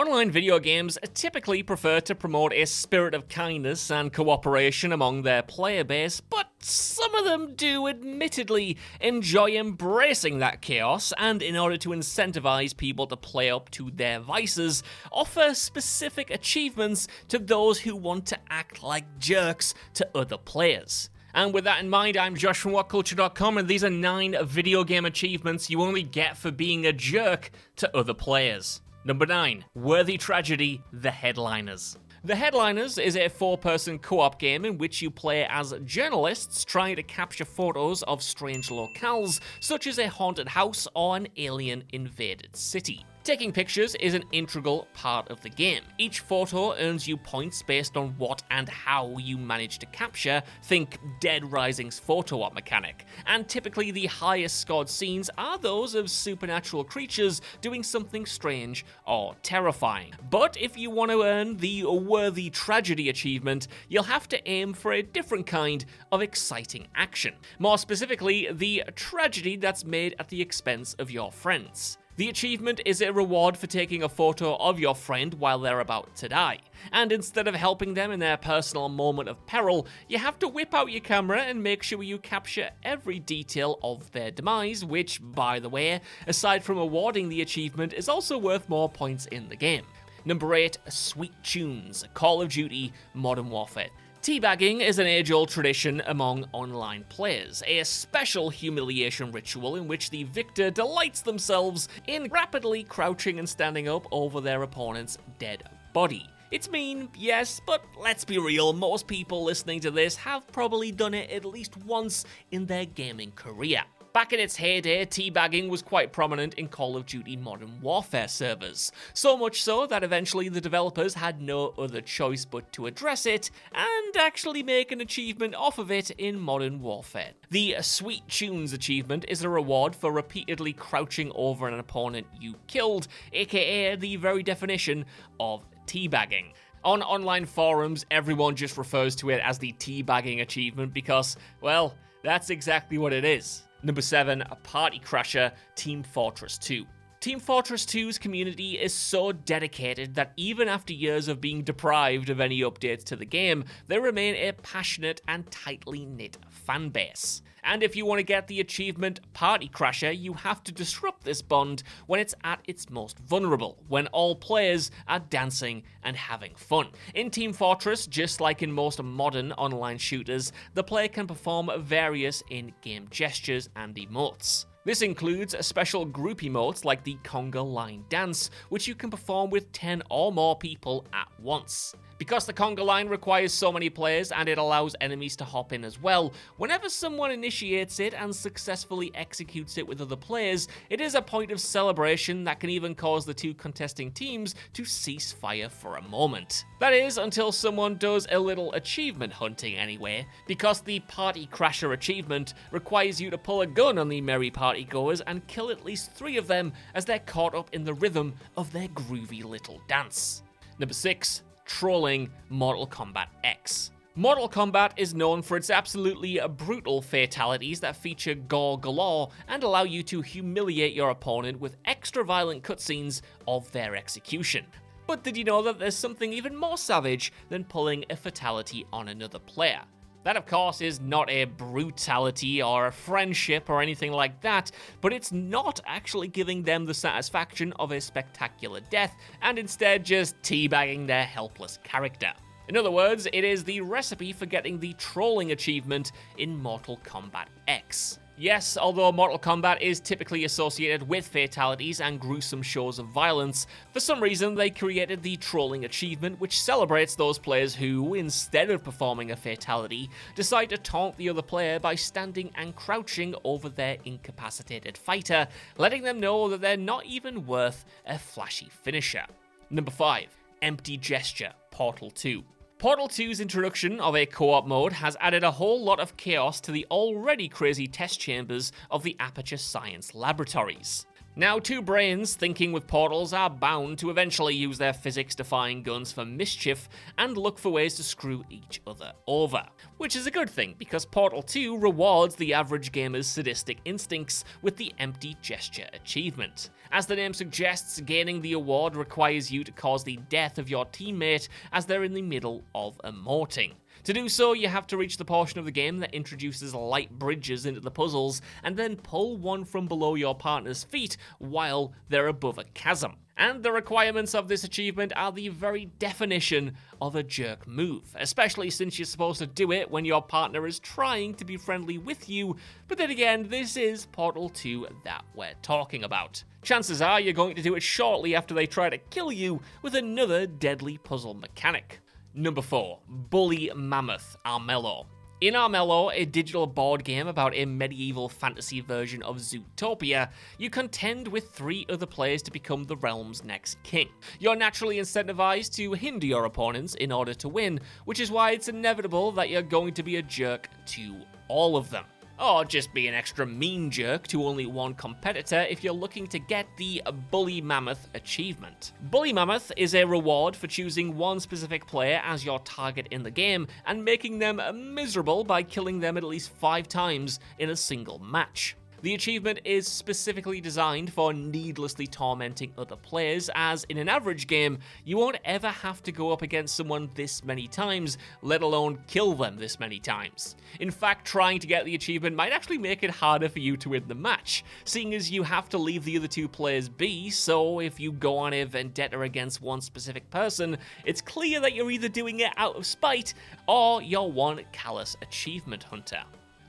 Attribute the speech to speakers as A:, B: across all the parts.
A: Online video games typically prefer to promote a spirit of kindness and cooperation among their player base, but some of them do admittedly enjoy embracing that chaos, and in order to incentivize people to play up to their vices, offer specific achievements to those who want to act like jerks to other players. And with that in mind, I'm Josh from WhatCulture.com, and these are 9 video game achievements you only get for being a jerk to other players. Number 9. Worthy Tragedy, The Headliners. The Headliners is a 4-person co-op game in which you play as journalists trying to capture photos of strange locales, such as a haunted house or an alien-invaded city. Taking pictures is an integral part of the game. Each photo earns you points based on what and how you manage to capture, think Dead Rising's photo op mechanic, and typically the highest scored scenes are those of supernatural creatures doing something strange or terrifying. But if you want to earn the Worthy Tragedy achievement, you'll have to aim for a different kind of exciting action. More specifically, the tragedy that's made at the expense of your friends. The achievement is a reward for taking a photo of your friend while they're about to die, and instead of helping them in their personal moment of peril, you have to whip out your camera and make sure you capture every detail of their demise, which, by the way, aside from awarding the achievement, is also worth more points in the game. Number 8, Sweet Tunes, Call of Duty Modern Warfare. Teabagging is an age-old tradition among online players, a special humiliation ritual in which the victor delights themselves in rapidly crouching and standing up over their opponent's dead body. It's mean, yes, but let's be real, most people listening to this have probably done it at least once in their gaming career. Back in its heyday, teabagging was quite prominent in Call of Duty Modern Warfare servers. So much so that eventually the developers had no other choice but to address it and actually make an achievement off of it in Modern Warfare. The Sweet Tunes achievement is a reward for repeatedly crouching over an opponent you killed, aka the very definition of teabagging. On online forums, everyone just refers to it as the teabagging achievement because, well, that's exactly what it is. Number 7, a Party Crasher, Team Fortress 2. Team Fortress 2's community is so dedicated that even after years of being deprived of any updates to the game, they remain a passionate and tightly knit fan base. And if you want to get the achievement Party Crasher, you have to disrupt this bond when it's at its most vulnerable, when all players are dancing and having fun. In Team Fortress, just like in most modern online shooters, the player can perform various in-game gestures and emotes. This includes special group emotes like the conga line dance, which you can perform with 10 or more people at once. Because the conga line requires so many players and it allows enemies to hop in as well, whenever someone initiates it and successfully executes it with other players, it is a point of celebration that can even cause the 2 contesting teams to cease fire for a moment. That is, until someone does a little achievement hunting anyway, because the Party Crasher achievement requires you to pull a gun on the merry partygoers and kill at least 3 of them as they're caught up in the rhythm of their groovy little dance. Number 6. Trolling Mortal Kombat X. Mortal Kombat is known for its absolutely brutal fatalities that feature gore galore and allow you to humiliate your opponent with extra violent cutscenes of their execution. But did you know that there's something even more savage than pulling a fatality on another player? That, of course, is not a brutality or a friendship or anything like that, but it's not actually giving them the satisfaction of a spectacular death, and instead just teabagging their helpless character. In other words, it is the recipe for getting the trolling achievement in Mortal Kombat X. Yes, although Mortal Kombat is typically associated with fatalities and gruesome shows of violence, for some reason they created the trolling achievement, which celebrates those players who, instead of performing a fatality, decide to taunt the other player by standing and crouching over their incapacitated fighter, letting them know that they're not even worth a flashy finisher. Number 5. Empty Gesture, Portal 2. Portal 2's introduction of a co-op mode has added a whole lot of chaos to the already crazy test chambers of the Aperture Science Laboratories. Now, 2 brains thinking with portals are bound to eventually use their physics-defying guns for mischief and look for ways to screw each other over. Which is a good thing, because Portal 2 rewards the average gamer's sadistic instincts with the Empty Gesture achievement. As the name suggests, gaining the award requires you to cause the death of your teammate as they're in the middle of emoting. To do so, you have to reach the portion of the game that introduces light bridges into the puzzles, and then pull one from below your partner's feet while they're above a chasm. And the requirements of this achievement are the very definition of a jerk move, especially since you're supposed to do it when your partner is trying to be friendly with you, but then again, this is Portal 2 that we're talking about. Chances are you're going to do it shortly after they try to kill you with another deadly puzzle mechanic. Number 4. Bully Mammoth Armello. In Armello, a digital board game about a medieval fantasy version of Zootopia, you contend with 3 other players to become the realm's next king. You're naturally incentivized to hinder your opponents in order to win, which is why it's inevitable that you're going to be a jerk to all of them. Or just be an extra mean jerk to only one competitor if you're looking to get the Bully Mammoth achievement. Bully Mammoth is a reward for choosing one specific player as your target in the game and making them miserable by killing them at least 5 times in a single match. The achievement is specifically designed for needlessly tormenting other players, as in an average game, you won't ever have to go up against someone this many times, let alone kill them this many times. In fact, trying to get the achievement might actually make it harder for you to win the match, seeing as you have to leave the other 2 players be, so if you go on a vendetta against one specific person, it's clear that you're either doing it out of spite, or you're one callous achievement hunter.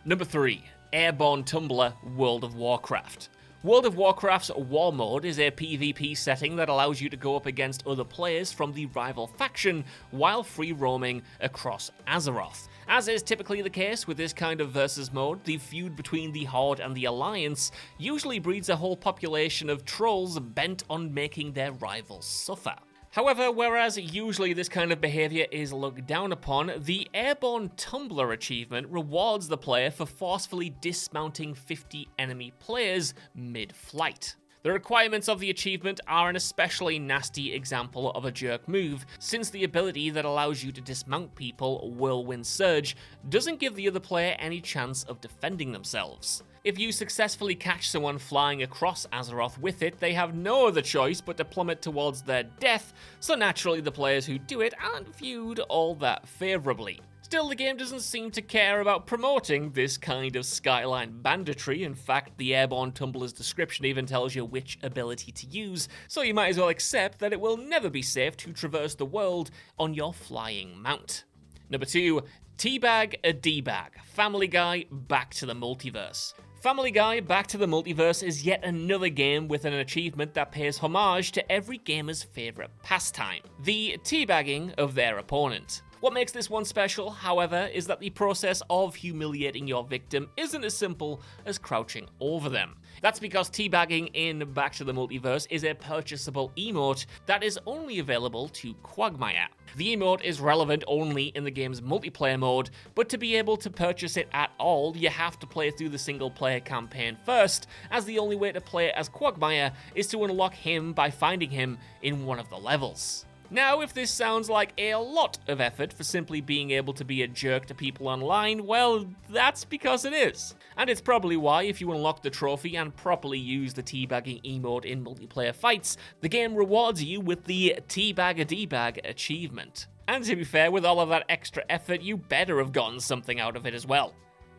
A: Number 3. Airborne Tumbler World of Warcraft. World of Warcraft's War Mode is a PvP setting that allows you to go up against other players from the rival faction while free roaming across Azeroth. As is typically the case with this kind of versus mode, the feud between the Horde and the Alliance usually breeds a whole population of trolls bent on making their rivals suffer. However, whereas usually this kind of behaviour is looked down upon, the Airborne Tumbler achievement rewards the player for forcefully dismounting 50 enemy players mid-flight. The requirements of the achievement are an especially nasty example of a jerk move, since the ability that allows you to dismount people, Whirlwind Surge, doesn't give the other player any chance of defending themselves. If you successfully catch someone flying across Azeroth with it, they have no other choice but to plummet towards their death, so naturally the players who do it aren't viewed all that favourably. Still, the game doesn't seem to care about promoting this kind of skyline banditry. In fact, the Airborne Tumbler's description even tells you which ability to use, so you might as well accept that it will never be safe to traverse the world on your flying mount. Number 2. Teabag a D-Bag. Family Guy Back to the Multiverse. Family Guy Back to the Multiverse is yet another game with an achievement that pays homage to every gamer's favourite pastime, the teabagging of their opponent. What makes this one special, however, is that the process of humiliating your victim isn't as simple as crouching over them. That's because teabagging in Back to the Multiverse is a purchasable emote that is only available to Quagmire. The emote is relevant only in the game's multiplayer mode, but to be able to purchase it at all, you have to play through the single-player campaign first, as the only way to play as Quagmire is to unlock him by finding him in one of the levels. Now, if this sounds like a lot of effort for simply being able to be a jerk to people online, well, that's because it is. And it's probably why, if you unlock the trophy and properly use the teabagging emote in multiplayer fights, the game rewards you with the Teabag a D-Bag achievement. And to be fair, with all of that extra effort, you better have gotten something out of it as well.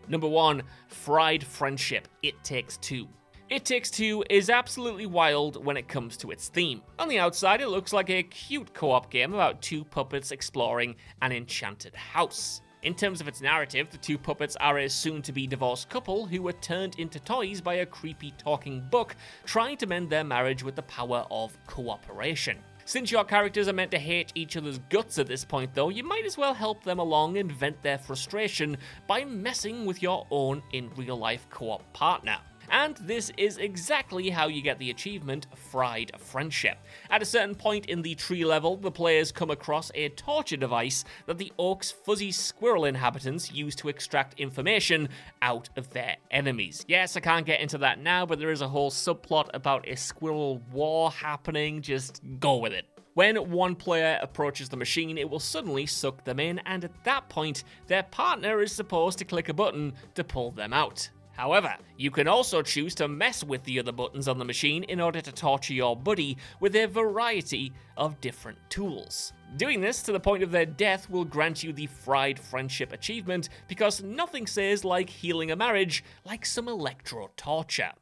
A: Number 1. Fried Friendship It Takes Two. It Takes Two is absolutely wild when it comes to its theme. On the outside, it looks like a cute co-op game about 2 puppets exploring an enchanted house. In terms of its narrative, the 2 puppets are a soon-to-be divorced couple who were turned into toys by a creepy talking book trying to mend their marriage with the power of cooperation. Since your characters are meant to hate each other's guts at this point though, you might as well help them along and vent their frustration by messing with your own in real-life co-op partner. And this is exactly how you get the achievement Fried Friendship. At a certain point in the tree level, the players come across a torture device that the Oak's fuzzy squirrel inhabitants use to extract information out of their enemies. Yes, I can't get into that now, but there is a whole subplot about a squirrel war happening. Just go with it. When one player approaches the machine, it will suddenly suck them in, and at that point, their partner is supposed to click a button to pull them out. However, you can also choose to mess with the other buttons on the machine in order to torture your buddy with a variety of different tools. Doing this to the point of their death will grant you the Fried Friendship achievement, because nothing says like healing a marriage like some electro torture.